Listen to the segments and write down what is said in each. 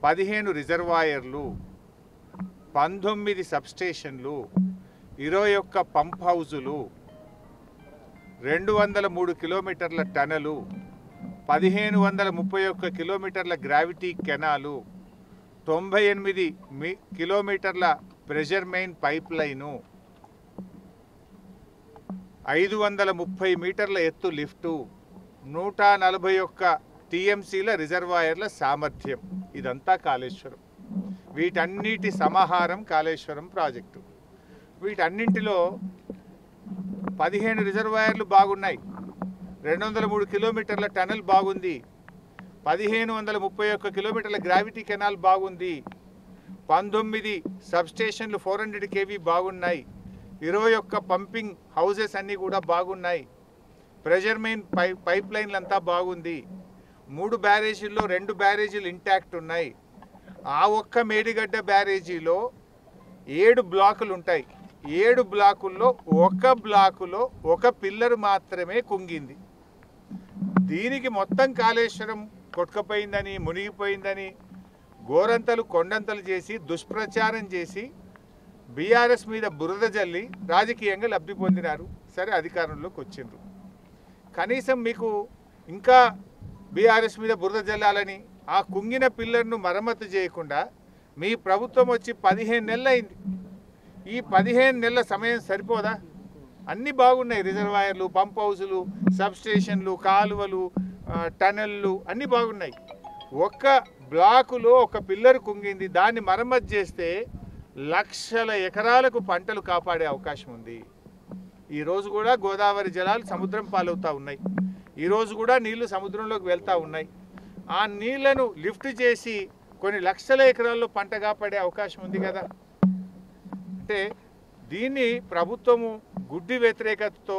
15 రిజర్వాయర్లు, 19 సబ్స్టేషన్లు, 21 పంప్ హౌజులు, 203 కిలోమీటర్ల టనలు, 1531 కిలోమీటర్ల గ్రావిటీ కెనాలు, 98 కిలోమీటర్ల ప్రెషర్ మెయిన్ పైప్ లైను, 530 మీటర్ల ఎత్తు లిఫ్టు, 141 టీఎంసీల రిజర్వాయర్ల సామర్థ్యం. ఇదంతా కాళేశ్వరం. వీటన్నిటి సమాహారం కాళేశ్వరం ప్రాజెక్టు. వీటన్నింటిలో 15 రిజర్వాయర్లు బాగున్నాయి, 203 కిలోమీటర్ల టనల్ బాగుంది, 1531 కిలోమీటర్ల గ్రావిటీ కెనాల్ బాగుంది, 19 సబ్స్టేషన్లు 400 kV బాగున్నాయి, 21 పంపింగ్ హౌజెస్ అన్నీ కూడా బాగున్నాయి, ప్రెషర్ మెయిన్ పైప్ లైన్లు అంతా బాగుంది, 3 బ్యారేజీల్లో 2 బ్యారేజీలు ఇంటాక్ట్ ఉన్నాయి. ఆ ఒక్క మేడిగడ్డ బ్యారేజీలో 7 బ్లాకులు ఉంటాయి. 7 బ్లాకుల్లో ఒక బ్లాకులో ఒక పిల్లర్ మాత్రమే కుంగింది. దీనికి మొత్తం కాళేశ్వరం కొట్టుకుపోయిందని, మునిగిపోయిందని గోరంతలు కొండంతలు చేసి దుష్ప్రచారం చేసి బీఆర్ఎస్ మీద బురద జల్లి రాజకీయంగా లబ్ధి పొందినారు. సరే, అధికారంలోకి వచ్చిండ్రు. కనీసం మీకు ఇంకా బీఆర్ఎస్ మీద బురద జల్లాలని ఆ కుంగిన పిల్లర్ను మరమ్మతు చేయకుండా మీ ప్రభుత్వం వచ్చి 15 నెలలు అయింది. ఈ 15 నెలల సమయం సరిపోదా? అన్నీ బాగున్నాయి. రిజర్వాయర్లు, పంప్ హౌజులు, సబ్స్టేషన్లు, కాలువలు, టనెళ్ళు అన్నీ బాగున్నాయి. ఒక్క బ్లాకులో ఒక పిల్లర్ కుంగింది. దాన్ని మరమ్మతు చేస్తే లక్షల ఎకరాలకు పంటలు కాపాడే అవకాశం ఉంది. ఈరోజు కూడా గోదావరి జలాలు సముద్రం పాలవుతూ ఉన్నాయి. ఈరోజు కూడా నీళ్లు సముద్రంలోకి వెళ్తూ ఉన్నాయి. ఆ నీళ్లను లిఫ్ట్ చేసి కొన్ని లక్షల ఎకరాల్లో పంట కాపాడే అవకాశం ఉంది కదా. అంటే దీన్ని ప్రభుత్వము గుడ్డి వ్యతిరేకతతో,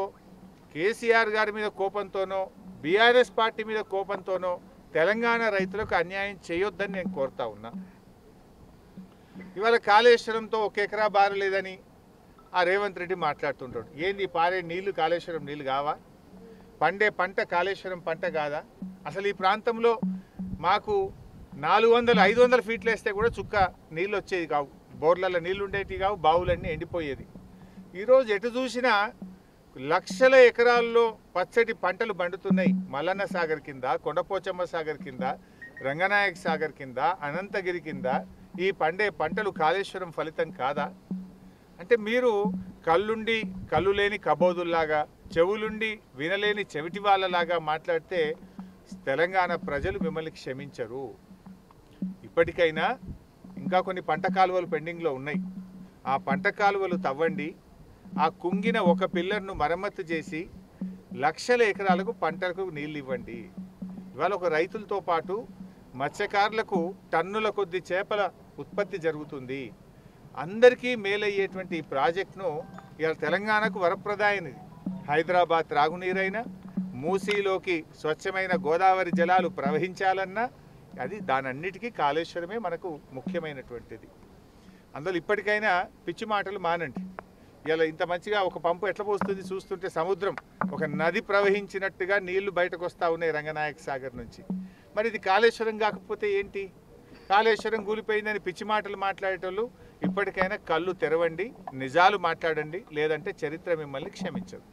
కేసీఆర్ గారి మీద కోపంతోనో, బీఆర్ఎస్ పార్టీ మీద కోపంతోనో తెలంగాణ రైతులకు అన్యాయం చేయొద్దని నేను కోరుతా ఉన్నా. ఇవాళ కాళేశ్వరంతో 1 ఎకరా బారలేదని ఆ రేవంత్ రెడ్డి మాట్లాడుతుంటాడు. ఏంది పారే నీళ్లు కాళేశ్వరం నీళ్ళు కావా? పండే పంట కాళేశ్వరం పంట కాదా? అసలు ఈ ప్రాంతంలో మాకు 400-500 ఫీట్లు వేస్తే కూడా చుక్క నీళ్ళు వచ్చేది కావు. బోర్లలో నీళ్ళు ఉండేవి కావు, బావులన్నీ ఎండిపోయేది. ఈరోజు ఎటు చూసినా లక్షల ఎకరాల్లో పచ్చటి పంటలు పండుతున్నాయి. మల్లన్న సాగర్ కింద, కొండపోచమ్మ సాగర్ కింద, రంగనాయక సాగర్ కింద, అనంతగిరి కింద ఈ పండే పంటలు కాళేశ్వరం ఫలితం కాదా? అంటే మీరు కళ్ళుండి కళ్ళు లేని కబోదుల్లాగా, చెవులుండి వినలేని చెవిటి వాళ్ళలాగా మాట్లాడితే తెలంగాణ ప్రజలు మిమ్మల్ని క్షమించరు. ఇప్పటికైనా ఇంకా కొన్ని పంట కాలువలు పెండింగ్లో ఉన్నాయి. ఆ పంట కాలువలు తవ్వండి. ఆ కుంగిన ఒక పిల్లర్ను మరమ్మతు చేసి లక్షల ఎకరాలకు పంటలకు నీళ్ళు ఇవ్వండి. ఇవాళ ఒక రైతులతో పాటు మత్స్యకారులకు టన్నుల కొద్ది చేపల ఉత్పత్తి జరుగుతుంది. అందరికీ మేలయ్యేటువంటి ఈ ప్రాజెక్టును ఇవాళ తెలంగాణకు వరప్రదాయనిది. హైదరాబాద్ త్రాగునీరైనా, మూసీలోకి స్వచ్ఛమైన గోదావరి జలాలు ప్రవహించాలన్నా అది దానన్నిటికీ కాళేశ్వరమే మనకు ముఖ్యమైనటువంటిది. అందులో ఇప్పటికైనా పిచ్చి మాటలు మానండి. ఇలా ఇంత మంచిగా ఒక పంపు ఎట్లా పోస్తుంది చూస్తుంటే సముద్రం ఒక నది ప్రవహించినట్టుగా నీళ్లు బయటకు వస్తూ ఉన్నాయి రంగనాయక సాగర్ నుంచి. మరి ఇది కాళేశ్వరం కాకపోతే ఏంటి? కాళేశ్వరం కూలిపోయిందని పిచ్చి మాటలు మాట్లాడేటోళ్ళు ఇప్పటికైనా కళ్ళు తెరవండి, నిజాలు మాట్లాడండి. లేదంటే చరిత్ర మిమ్మల్ని క్షమించదు.